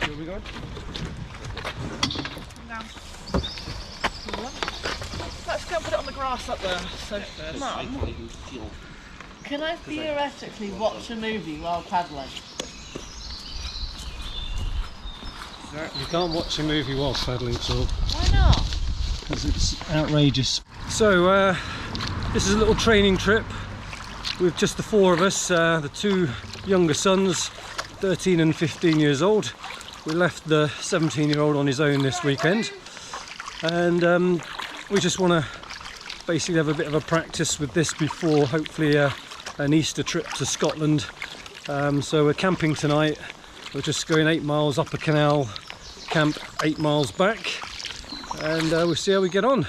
Where are we going? Down. Let's go and put it on the grass up there. So, Mum, can I theoretically watch a movie while paddling? You can't watch a movie while paddling at all. Why not? Because it's outrageous. So this is a little training trip with just the four of us, the two younger sons, 13 and 15 years old. We left the 17-year-old on his own this weekend, and we just want to basically have a bit of a practice with this before hopefully an Easter trip to Scotland. So we're camping tonight. We're just going 8 miles up a canal, camp 8 miles back, and we'll see how we get on.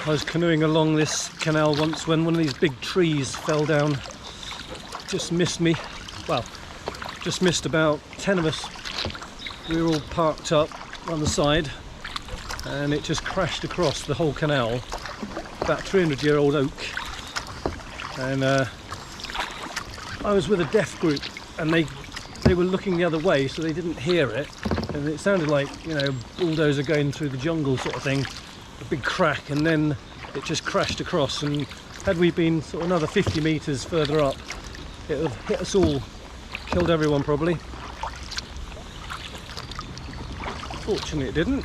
I was canoeing along this canal once when one of these big trees fell down. Just missed me. Well, just missed about 10 of us. We were all parked up on the side and it just crashed across the whole canal. About 300-year-old oak. And I was with a deaf group and they were looking the other way, so they didn't hear it. And it sounded like, you know, a bulldozer going through the jungle sort of thing. A big crack, and then it just crashed across, and had we been sort of another 50 metres further up, it would have hit us all, killed everyone probably. Fortunately it didn't.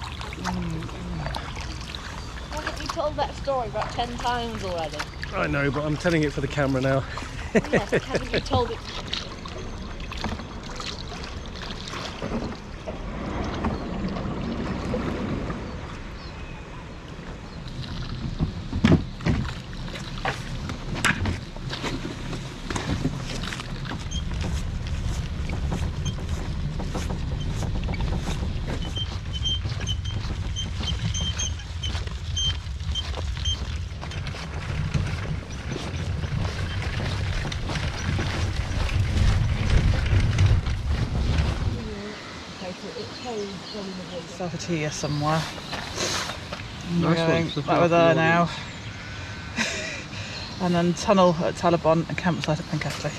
Haven't you told that story about 10 times already? I know, but I'm telling it for the camera now. Yes, but haven't you told it? South of here somewhere. Nice going one. back with her now. And then tunnel at Talabon and campsite at Pencellli.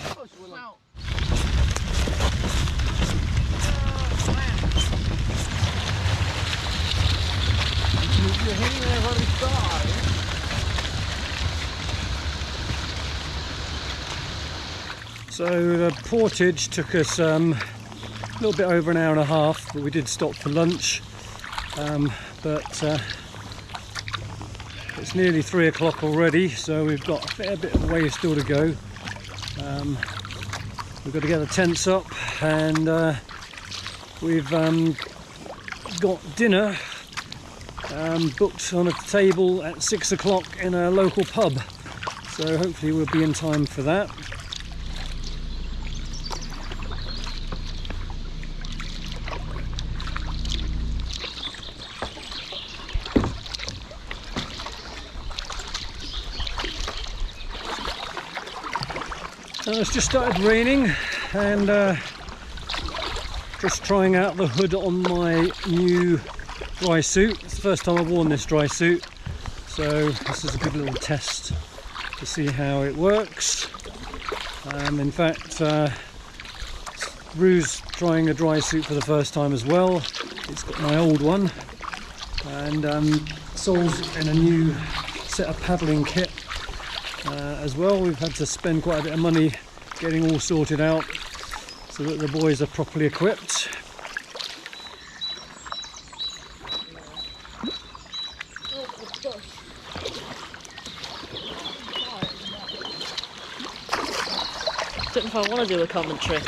So the portage took us a little bit over an hour and a half, but we did stop for lunch. It's nearly 3 o'clock already, so we've got a fair bit of way still to go. We've got to get the tents up, and we've got dinner booked on a table at 6 o'clock in a local pub, so hopefully we'll be in time for that. It's just started raining, and just trying out the hood on my new dry suit. It's the first time I've worn this dry suit, so this is a good little test to see how it works. In fact, Rue's trying a dry suit for the first time as well. It's got my old one, and Sol's in a new set of paddling kit as well. We've had to spend quite a bit of money getting all sorted out so that the boys are properly equipped. I don't know if I want to do a commentary.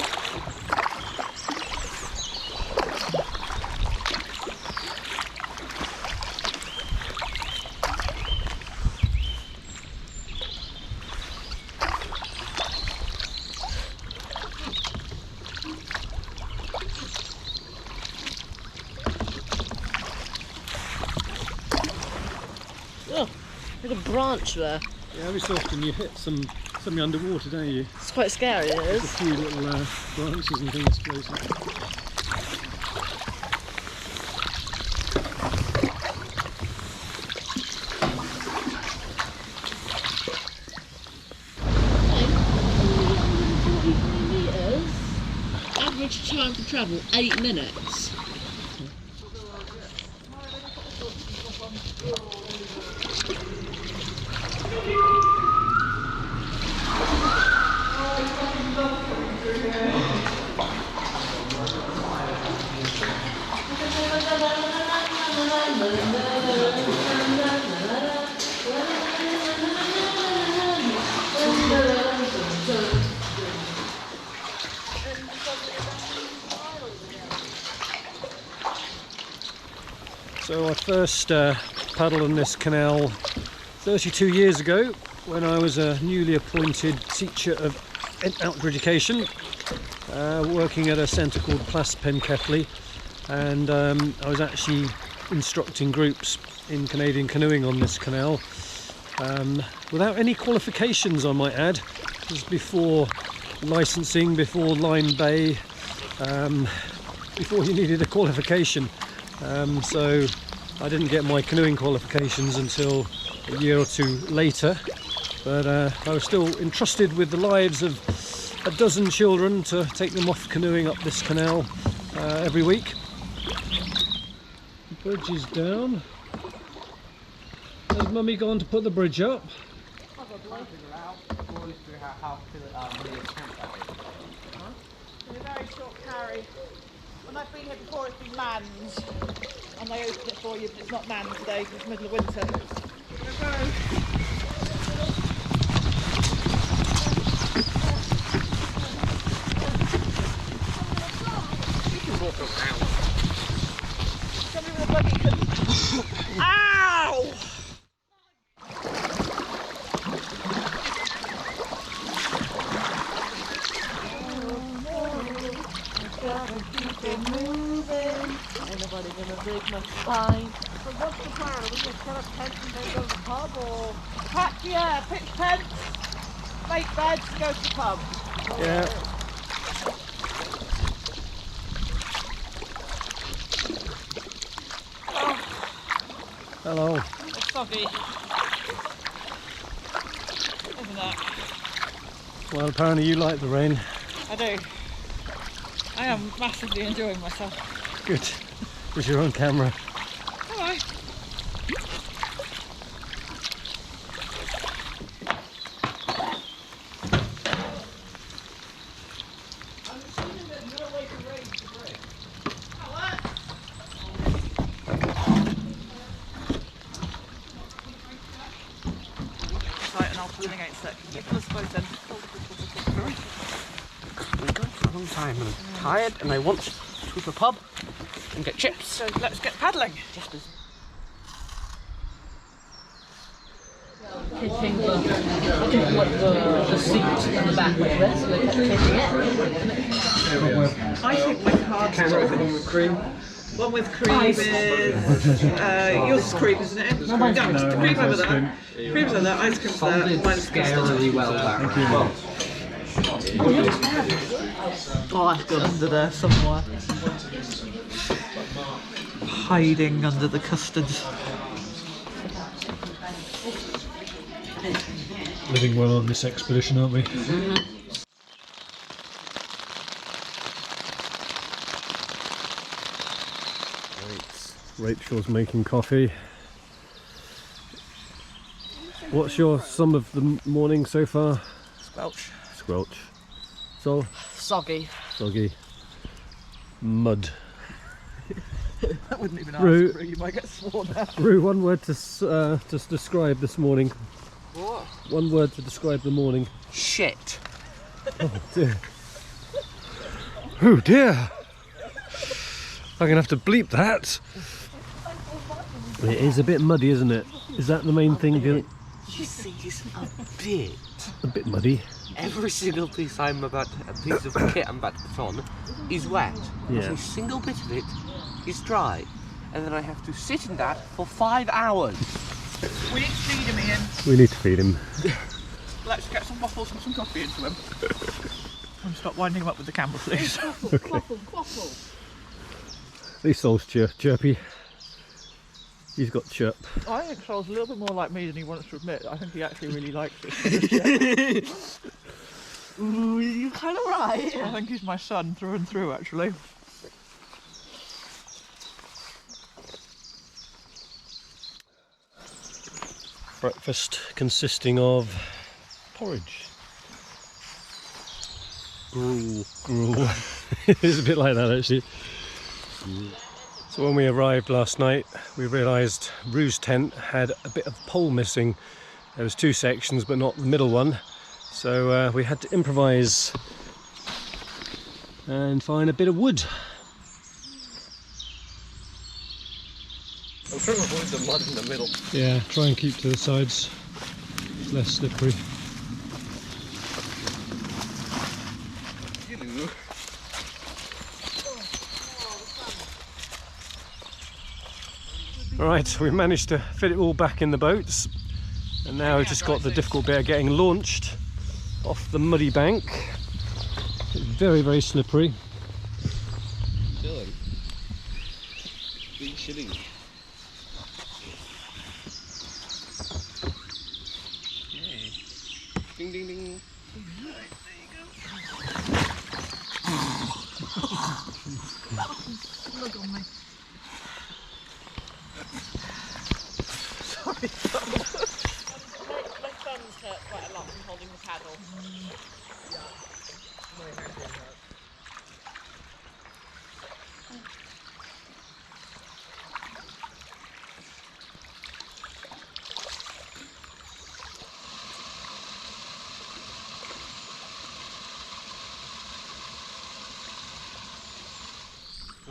Oh, there's a branch there. Yeah, every so often you hit something underwater, don't you? It's quite scary, it There's a is. few little branches and things floating. average time to travel 8 minutes. So I first paddled on this canal 32 years ago when I was a newly appointed teacher of outdoor education, working at a centre called Pencellli, and I was actually instructing groups in Canadian canoeing on this canal without any qualifications, I might add. This was before licensing, before Line Bay, before you needed a qualification. So I didn't get my canoeing qualifications until a year or two later, but I was still entrusted with the lives of a dozen children to take them off canoeing up this canal every week. The bridge is down. Has Mummy gone to put the bridge up? It's a very short carry. When I've been here before, it's been manned, and they open it for you, but it's not manned today because it's middle of winter. Somebody with a buggy can... Ow! Keep it moving. Ain't nobody gonna break my spine. So what's the plan? Are we gonna set up tents and then go to the pub, or pitch tents, make beds, go to the pub? Yeah. Hello. It's soggy, isn't it? Well, apparently you like the rain. I do. I am massively enjoying myself. Good. With your own camera. Hello. Right, and I'll pull in against it. You pull us both in. I've been going for a long time and I'm tired and I want to go to the pub and get chips. So let's get paddling. Hitting the seat and the back with this, we're hitting it. I think my card's broken. One with cream. One with cream is yours is cream, isn't it? No, it's cream over there. Cream's over there, ice cream's there. Folded Mine's custard. scarily well that round. Oh, I've got under there somewhere. Hiding under the custards. Living well on this expedition, aren't we? Rachel's making coffee. What's your sum of the morning so far? Squelch. Squelch. So Soggy. soggy. Mud. I wouldn't even ask Rue. for it, you might get sworn at. Rue, one word to describe this morning. What? One word to describe the morning. Shit. Oh dear. Oh dear. I'm gonna have to bleep that. It is a bit muddy, isn't it? Is that the main thing? You see, it's A bit muddy. every single piece a piece of kit I'm about to put on is wet. Yeah. Not a single bit of it is dry. And then I have to sit in that for 5 hours. We need to feed him, Ian. We need to feed him. Let's get some waffles and some coffee into him. And stop winding him up with the camera, please. Quaffle. These souls chirpy. He's got chirp. I think Sol's a little bit more like me than he wants to admit. I think he actually really likes it. Ooh, you're kind of right. I think he's my son through and through, actually. Breakfast consisting of porridge. Gruel. It's a bit like that actually. So when we arrived last night, we realised Rue's tent had a bit of pole missing. There was 2 sections, but not the middle one. So we had to improvise and find a bit of wood. I'm trying to avoid the mud in the middle. Yeah, try and keep to the sides. It's less slippery. Right, we've managed to fit it all back in the boats, and now we've just got the difficult bit of getting launched off the muddy bank. It's very, very slippery. Chilling. Big chilling. Yay. Ding ding ding. Right, there you go. Look on me. My thumbs hurt quite a lot from holding the paddle.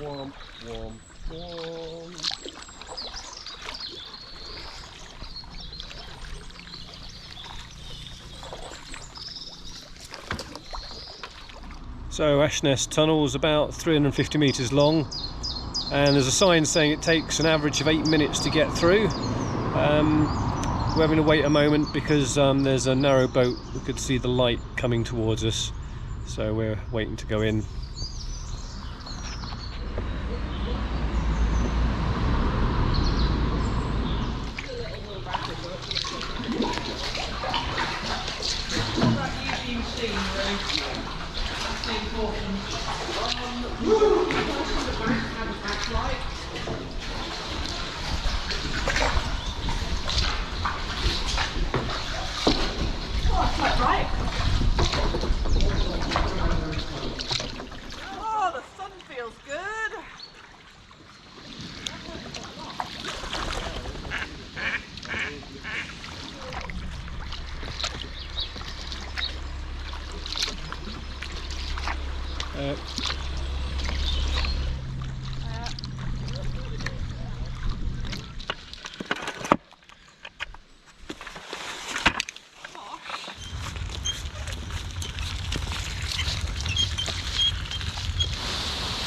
Womp, womp, womp. So Ashness Tunnel is about 350 metres long, and there's a sign saying it takes an average of 8 minutes to get through. We're having to wait a moment because there's a narrow boat. We could see the light coming towards us, so we're waiting to go in. Oh, the sun feels good.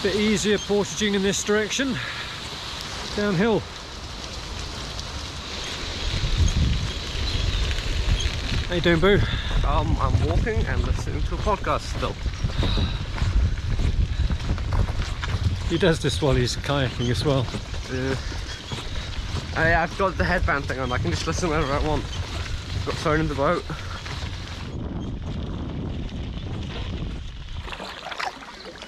Bit easier portaging in this direction, downhill. How you doing, Boo? I'm walking and listening to a podcast still. He does this while he's kayaking as well. I've got the headband thing on, I can just listen whenever I want. Got phone in the boat.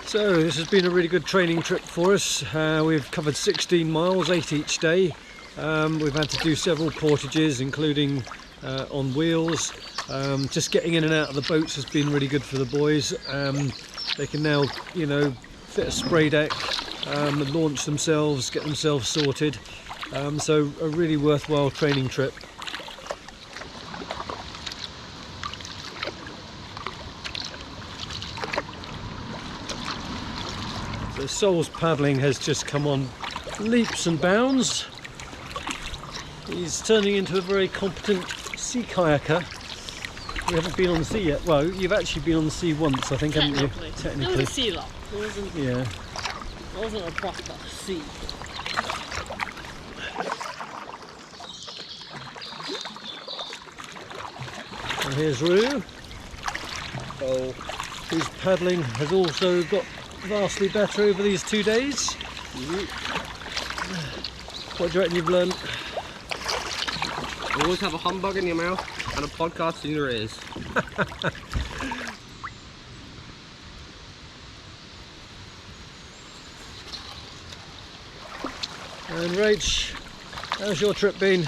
So this has been a really good training trip for us. We've covered 16 miles, 8 each day. We've had to do several portages, including on wheels. Just getting in and out of the boats has been really good for the boys. They can now, you know, fit a spray deck, and launch themselves, get themselves sorted. So a really worthwhile training trip. So Sol's paddling has just come on leaps and bounds. He's turning into a very competent sea kayaker. We haven't been on the sea yet. Well, you've actually been on the sea once, I think, haven't you? Technically. It was a sea lock. Yeah. It wasn't a proper sea. And here's Rue. Oh, whose paddling has also got vastly better over these 2 days. What do you reckon you've learned? Always have a humbug in your mouth and a podcast in your ears. And Rach, how's your trip been?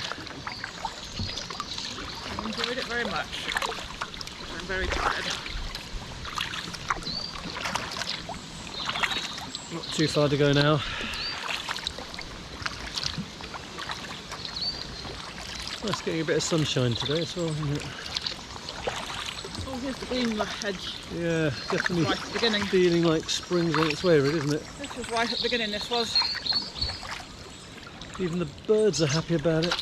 I enjoyed it very much. I'm very tired. Not too far to go now. Nice getting a bit of sunshine today as well, isn't it? Oh, here's the beam hedge. Yeah, definitely Right at the beginning. feeling like spring's on its way, isn't it? This was right at the beginning, this was. Even the birds are happy about it.